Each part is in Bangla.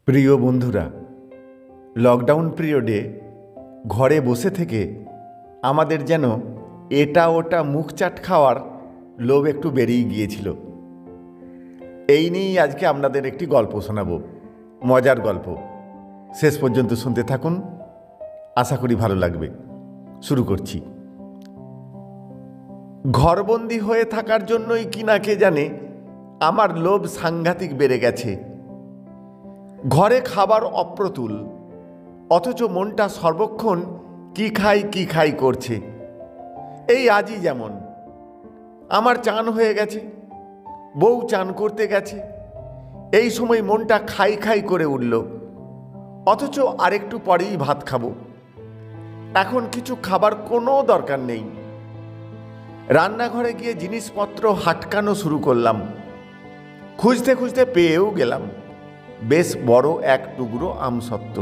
প্রিয় বন্ধুরা, লকডাউন পিরিয়ডে ঘরে বসে থেকে আমাদের যেন এটা ওটা মুখ চাট খাওয়ার লোভ একটু বেড়েই গিয়েছিল। এই নিয়েই আজকে আপনাদের একটি গল্প শোনাব, মজার গল্প। শেষ পর্যন্ত শুনতে থাকুন, আশা করি ভালো লাগবে। শুরু করছি। ঘরবন্দি হয়ে থাকার জন্যই কিনা কে জানে আমার লোভ সাংঘাতিক বেড়ে গেছে। ঘরে খাবার অপ্রতুল, অথচ মনটা সর্বক্ষণ কি খাই করছে। এই আজই যেমন আমার চান হয়ে গেছে, বউ চান করতে গেছে, এই সময় মনটা খাই করে উঠল, অথচ আরেকটু পরেই ভাত খাবো। এখন কিছু খাবার কোনো দরকার নেই। রান্নাঘরে গিয়ে জিনিসপত্র হাটকানো শুরু করলাম। খুঁজতে খুঁজতে পেয়েও গেলাম বেশ বড় এক টুকরো আমসত্ত্ব।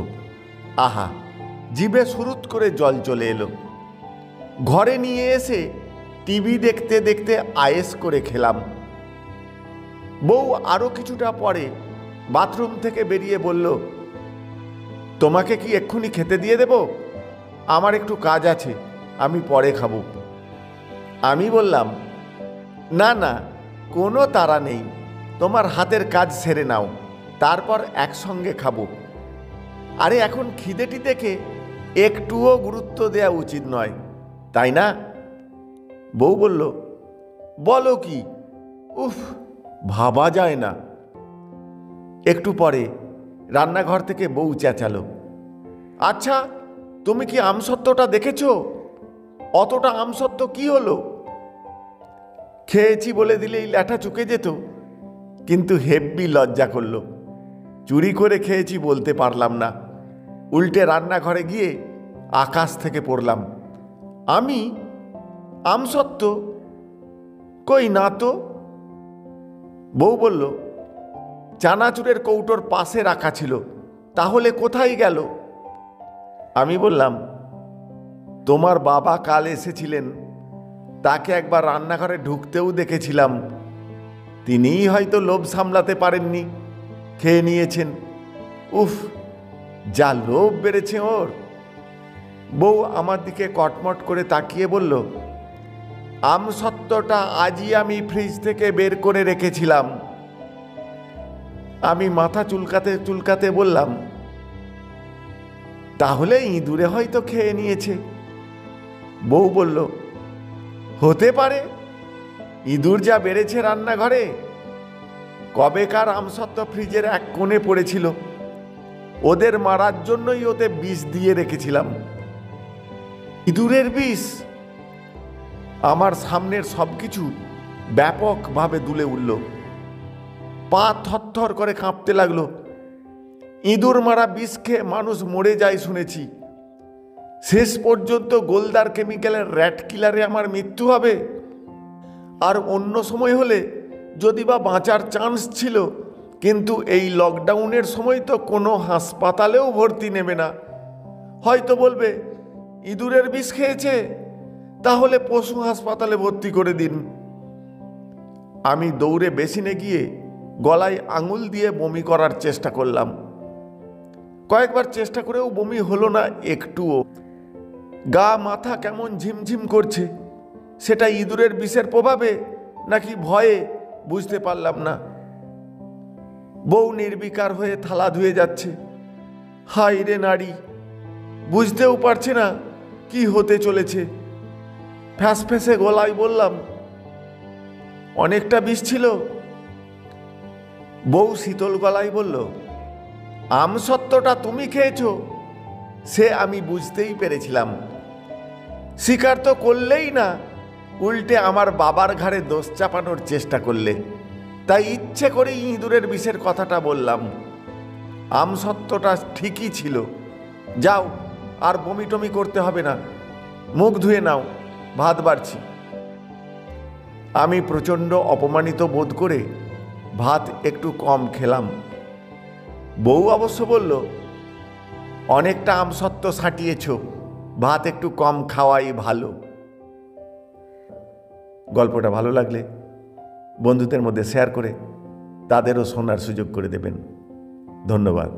আহা, জিভে সুরুত করে জল চলে এলো। ঘরে নিয়ে এসে টিভি দেখতে দেখতে আয়েশ করে খেলাম। বউ আরও কিছুটা পরে বাথরুম থেকে বেরিয়ে বলল, তোমাকে কি এক্ষুনি খেতে দিয়ে দেব? আমার একটু কাজ আছে, আমি পরে খাবো। আমি বললাম, না না, কোনো তাড়া নেই, তোমার হাতের কাজ সেরে নাও, তারপর একসঙ্গে খাবো। আরে এখন খিদেটি দেখে একটুও গুরুত্ব দেওয়া উচিত নয়, তাই না? বউ বলল, বলো কি? উফ, ভাবা যায় না। একটু পরে রান্নাঘর থেকে বউ চেঁচালো, আচ্ছা, তুমি কি আমসত্ত্বটা দেখেছো? অতটা আমসত্ত্ব কি হলো? খেয়েছি বলে দিলেই ল্যাঠা চুকে যেত, কিন্তু হেব্বি লজ্জা করলো। চুরি করে খেয়েছি বলতে পারলাম না। উল্টে রান্নাঘরে গিয়ে আকাশ থেকে পড়লাম, আমি আমসত্ত্ব কই না তো। বউ বলল, চানাচুরের কৌটোর পাশে রাখা ছিল, তাহলে কোথায় গেল? আমি বললাম, তোমার বাবা কাল এসেছিলেন, তাকে একবার রান্নাঘরে ঢুকতেও দেখেছিলাম। তিনিই হয়তো লোভ সামলাতে পারেননি, খেয়ে নিয়েছেন। উফ, যা লোভ বেড়েছে ওর। বউ আমার দিকে কটমট করে তাকিয়ে বলল, আমসত্ত্বটা আজই আমি ফ্রিজ থেকে বের করে রেখেছিলাম। আমি মাথা চুলকাতে চুলকাতে বললাম, তাহলে ইঁদুরে হয়তো খেয়ে নিয়েছে। বউ বলল, হতে পারে, ইঁদুর যা বেড়েছে রান্নাঘরে। কবেকার আমসত্ত্ব ফ্রিজের এক কোণে পড়েছিল, ওদের মারার জন্যই ওতে বিষ দিয়ে রেখেছিলাম। ইঁদুরের বিষ? আমার সামনের সবকিছু ব্যাপকভাবে দুলে উঠল, পা থরথর করে কাঁপতে লাগলো। ইঁদুর মারা বিষ খেয়ে মানুষ মরে যায় শুনেছি, শেষ পর্যন্ত গোলদার কেমিক্যালের র্যাট কিলারে আমার মৃত্যু হবে? আর অন্য সময় হলে যদি বা বাঁচার চান্স ছিল, কিন্তু এই লকডাউনের সময় তো কোনো হাসপাতালেও ভর্তি নেবে না। হয়তো বলবে ইঁদুরের বিষ খেয়েছে, তাহলে পশু হাসপাতালে ভর্তি করে দিন। আমি দৌড়ে বেসিনে গিয়ে গলায় আঙুল দিয়ে বমি করার চেষ্টা করলাম। কয়েকবার চেষ্টা করেও বমি হলো না একটুও। গা মাথা কেমন ঝিমঝিম করছে, সেটা ইঁদুরের বিষের প্রভাবে নাকি ভয়ে বুঝতে পারলাম না। বউ নির্বিকার হয়ে থালা ধুয়ে যাচ্ছে। হায় রে নারী, বুঝতেও পারছে না কি হতে চলেছে। ফ্যাঁসে গলায় বললাম, অনেকটা বিষ ছিল? বউ শীতল গলায় বলল, আমসত্ত্বটা তুমি খেয়েছো সে আমি বুঝতেই পেরেছিলাম। স্বীকার তো করলেই না, উল্টে আমার বাবার ঘাড়ে দোষ চাপানোর চেষ্টা করলে। তাই ইচ্ছে করেই ইঁদুরের বিষের কথাটা বললাম। আমসত্ত্বটা ঠিকই ছিল। যাও, আর বমি টমি করতে হবে না, মুখ ধুয়ে নাও, ভাত বাড়ছি। আমি প্রচণ্ড অপমানিত বোধ করে ভাত একটু কম খেলাম। বউ অবশ্য বলল, অনেকটা আমসত্ত্ব সাঁটিয়েছ, ভাত একটু কম খাওয়াই ভালো। গল্পটা ভালো লাগলে বন্ধুদের মধ্যে শেয়ার করে তাদেরও শোনার সুযোগ করে দেবেন। ধন্যবাদ।